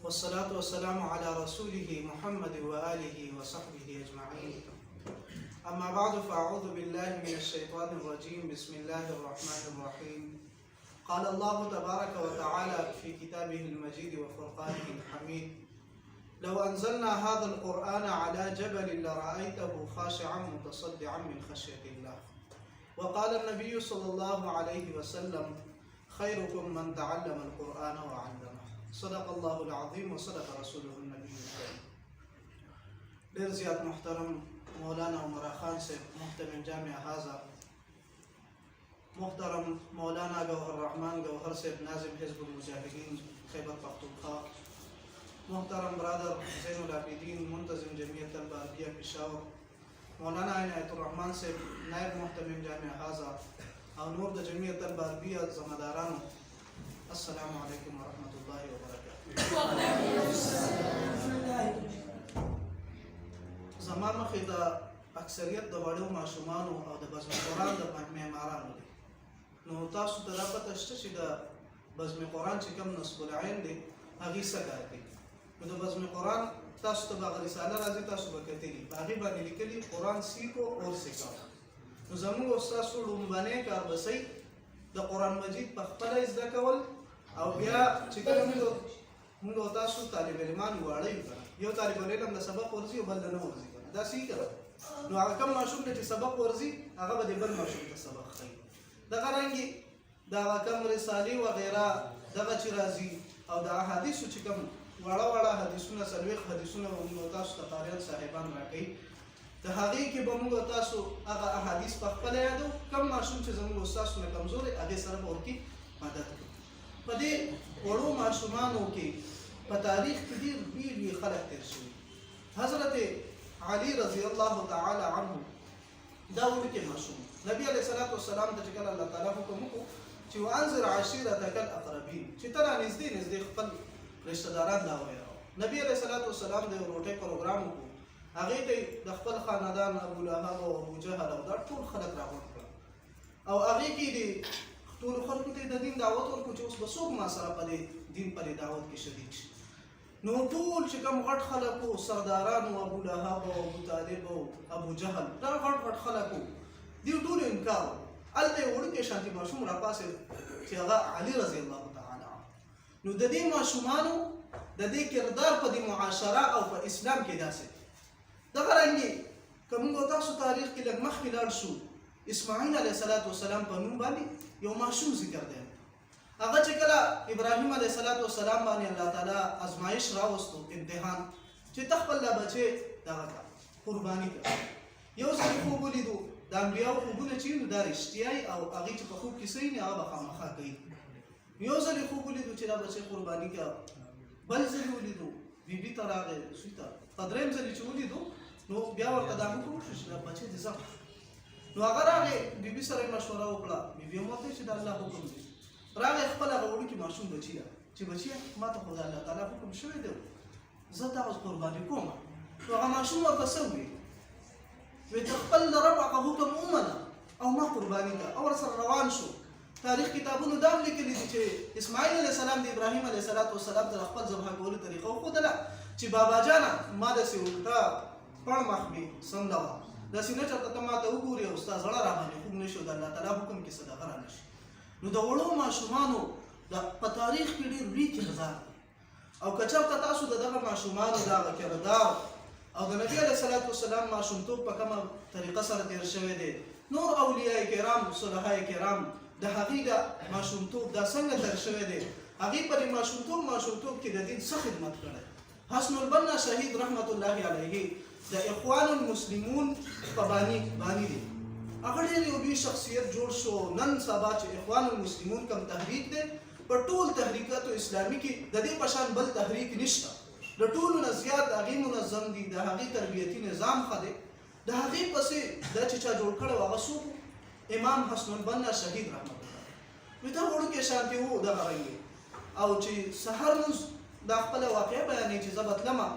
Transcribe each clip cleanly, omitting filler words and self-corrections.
والصلاة والسلام على رسوله محمد وآله وصحبه أجمعين. أما بعد فأعوذ بالله من الشيطان الرجيم. بسم الله الرحمن الرحيم. قال الله تبارك وتعالى في كتابه المجيد وفرقانه الحميد: لو أنزلنا هذا القرآن على جبل لرأيته خاشعا متصدعا من خشية الله. وقال النبي صلى الله عليه وسلم: خيركم من تعلم القرآن وعلمه. صدق الله العظيم وصدق رسوله النبي الكريم. ډېر زیات محترم مولانا عمر خان صاحب محتمم جامع هذا، محترم مولانا گوهر الرحمن گوهر صاحب ناظم حزب المجاهدین خیبر پختونخوا، محترم برادر زین العابدین منتظم جمعیت الباربیہ پشاور، مولانا عنایت الرحمن صاحب نائب محتمم جامع هذا او نور د جمعیت الباربیہ ذمہدارانو، السلام علیکم ورحمۃ اللہ وبرکاتہ. زما مخې د اکثریت د وړو ماشومانو او د بزم قرآن د معمارانو دی، نو تاسو ته دا پته شته چې د بزم قرآن چې کوم نصب العین دی هغې څه کار کوي. نو د بزم قرآن تاسو ته به هغه رساله راځي، تاسو به کتلي، په هغې باندې لیکلي قرآن سیکھو اور سکھاؤ. نو زموږ او ستاسو لومړنی کار به صحیح د قرآن مجید په خپله زده کول، او بیا چې کله موږ او تاسو طالب علمان واړه یو که نه، یو طالب العلم د سبق ورځي او بل د نه ورځي که نه، دا صحیح که نه. نو هغه کوم ماشوم دی چې سبق ورځي هغه به د بل ماشوم ته سبق ښیي. دغه رنګې د هغه کوم رسالې وغیره دغه چې راځي او د احادیثو چې کوم واړه واړه حدیثونه 40 حدیثونه موږ تاسو ته قاریان صاحبان راکوي، د هغې کې به موږ تاسو هغه احادیث په خپله یادو. کم ماشوم چې زموږ استاسو نه کمزور دی هغې سره به ورکې مدد کوي. په دې وړو ماشومانو کې په تاریخ کې ډېر ډېر خلک تېر شوي. حضرت علي رضی الله تعالی عنه دا وړوکی ماشوم نبي علیه الصلاة والسلام ته چې کله الله تعالی حکم وکړو چې وانذر عشیرتک الاقربین، چې ته را نږدې نږدې خپل رشته داران دا ووایه. نبي علیه الصلاة والسلام د یو روټۍ پروګرام وکړو، هغې ته د خپل خاندان ابولهب او ابوجهل او دا ټول خلک راغونډ کړل، او هغې کې د ټولو خلکو ته د دین دعوت ورکړو چې اوس به څوک ما سره په دې دین په دې دعوت کې شریک شي. نو ټول چې کوم غټ خلک وو، سرداران وو، ابولهب او ابوطالب او ابوجهل، دا غټ غټ خلک وو، دوی ټولو انکار وکړو. هلته یو وړوکی شانتي ماشوم راپاڅېد چې هغه علي رضی الله تعالی عنه. نو د دې ماشومانو د دې کردار په دې معاشره او په اسلام کې داسې دی. دغه رنګې که موږ او تاسو تاریخ کې لږ مخکې لاړ شو، اسماعیل علیه الصلاة والسلام په نوم باندې یو ماشوم ذکر دی. هغه چې کله ابراهیم علیه الصلاة والسلام باندې الله تعالی ازمایش راوستو، امتحان، چې ته خپل دا بچی دغه کړه، قرباني کړه. یو ځل خوب ولیدو، د انبیاو خوبونه چې نو دا رښتیایي او هغې چې په خوب کې صحیح نه هغه به خامخا کوي. یو ځل یې خوب ولیدو چې دا بچی قرباني کړه، بل ځل یې ولیدو بیبي ته راغی زوی ته، په درېیم ځل چې ولیدو نو بیا ورته دا حکم وشو چې دا بچی دې ذبح کړه. نو هغه راغی بیبي سره یې مشوره وکړه، بیبي هم ورته چې دا الله حکم دی. راغی خپل هغه وړوکي ماشوم بچي ته چې بچیه ما ته خو د الله تعالی حکم شوی دی، زه دا اوس قرباني کوم. نو هغه ماشوم ورته څه وویل؟ وایي ته خپل د رب هغه حکم ومنه او ما قرباني کړه، او ورسره روان شو. تاریخ کتابونو دا هم لیکلي دي چې اسماعیل علیه السلام د ابراهیم علیه الصلاة والسلام ته خپل ذبح کولو طریقه وښودله چې بابا جانه ما داسې اوږده پړ مخ مې څنډه وه، داسې نه چېرته ته ما ته وګورې او ستا زړه راباندې خوږ نه شي او د الله تعالی حکم کې څه دغه رانه شي. نو د وړو ماشومانو په تاریخ کې ډېر لوی کردار دی، او که چېرته تاسو د دغه ماشومانو د هغه کردار او د نبي علیه الصلاة والسلام ماشومتوب په کومه طریقه سره تېر شوی دی، نور اولیاء کرام صلحاء کرام د هغې د ماشومتوب دا څنګه تېر شوی دی، هغې په دې ماشومتوب کې د دین څه خدمت کړی. حسن البنا شهید رحمت الله علیه د اخوان المسلمون په بانی دی، هغه ډېر یو لوی شخصیت جوړ شو. نن سبا چې اخوان المسلمون کوم تحریک دی، په ټول تحریکاتو اسلامي کې د دې په شان بل تحریک نشته، د ټولو نه زیات هغې منظم دي، د هغې تربیتي نظام ښه دی. د هغې پسې دا چې چا جوړ کړی و هغه څوک؟ امام حسن البنا شهید رحمت الله. وایي دا وړوکی شانتې وو دغه رنګې، او چې سحر لمونځ دا خپله واقعه بیانوي چې زه به تلمه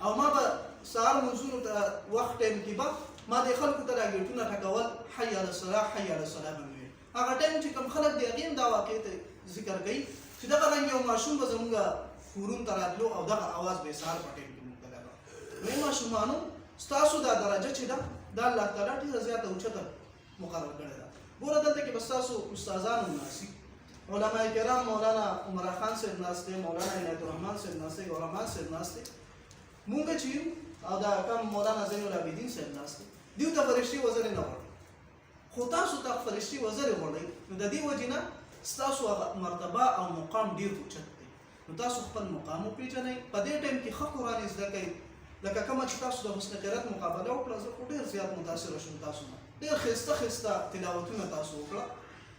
او ما به سهار لمونځونو ته وخت ټایم کې به ما د خلکو ته راګېټونه ټکول، حي علی الصلاح حي علی الصلاح به مې ویل. هغه ټایم چې کوم خلک د هغې هم دا واقعې ته ذکر کوي چې دغه رنګ یو ماشوم به زموږ کورونو ته راتلو او دغه اواز به سهار په ټیم کې مونږ ته راغله. وایي ماشومانو ستاسو دا درجه چې ده دا الله تعالی ډېره زیاته اوچته مقرر کړې ده. ګوره دلته کې به ستاسو استادان هم ناست دي، علما کرام مولانا عمرا خان صاحب ناست دی، مولانا عنایت الرحمن صاحب ناست دی، علما صاحب ناست دی، مونږ چې یو او دا کم مولانا زین العابدین صاحب ناست دی، دیو ته فرشتي وزرې نه غواړي، خو تاسو ته فرشتي وزرې غواړئ. نو د دې وجې نه ستاسو هغه مرتبه او مقام ډېر اوچت دی. نو تاسو خپل مقام وپېژنئ، په دې ټایم کې ښه قرآن زده کوئ. لکه کومه چې تاسو د حسن قرأت مقابله وکړه، زه خو ډېر زیات متاثره شوم تاسو نه، ډېر ښایسته ښایسته تلاوتونه تاسو وکړه.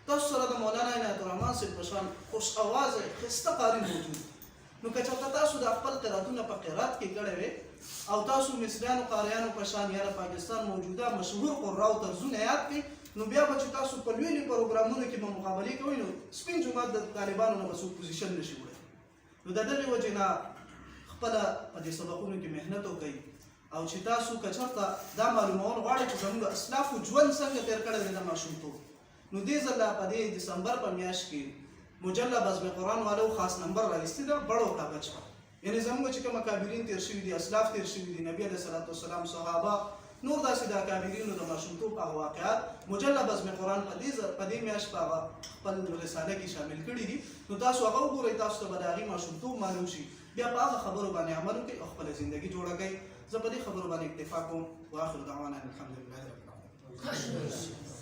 تاسو سره د مولانا عنایت الرحمن صاحب په شان خوش اوازه ښایسته قاري موجود. نو که چېرته تاسو د خپل قرأتونه په قرأت کې کړی وی او تاسو مصریانو قاریانو په شان یا د پاکستان موجوده مشهور قراو طرزونه یاد کړئ، نو بیا به چې تاسو په لویو پروګرامونو کې به مقابلې کوئ، نو سپین جومات د طالبانو نه به څوک پوزیشن نشي وړی. نو د دغې وجې نه خپله په دې سبقونو کې محنت وکړئ، او چې تاسو که چېرته دا معلومول غواړئ چې زموږ د اسلافو ژوند څنګه تېر کړی دی د ماشومتوب، نو دې ځله په دې دسمبر په میاشت کې مجله بزم قرآن والو خاص نمبر راایستې ده، بړو کا بچ په، یعنې زموږ چې کوم اکابرین تېر شوي دي، اسلاف تېر شوي دي، نبي علیه صلات وسلام، صحابه، نور داسې د اکابرینو د ماشومتوب هغه واقعات مجله بزم قرآن په دې میاشت په هغه خپل رساله کې شامل کړي دي. نو تاسو هغه وګورئ، تاسو ته به د هغې ماشومتوب معلوم شي، بیا په هغه خبرو باندې عمل وکړئ او خپله زندګي جوړه کړئ. زه په دې خبرو باندې اکتفا کوم. واخر دعوانا الحمدلله رب العالمین.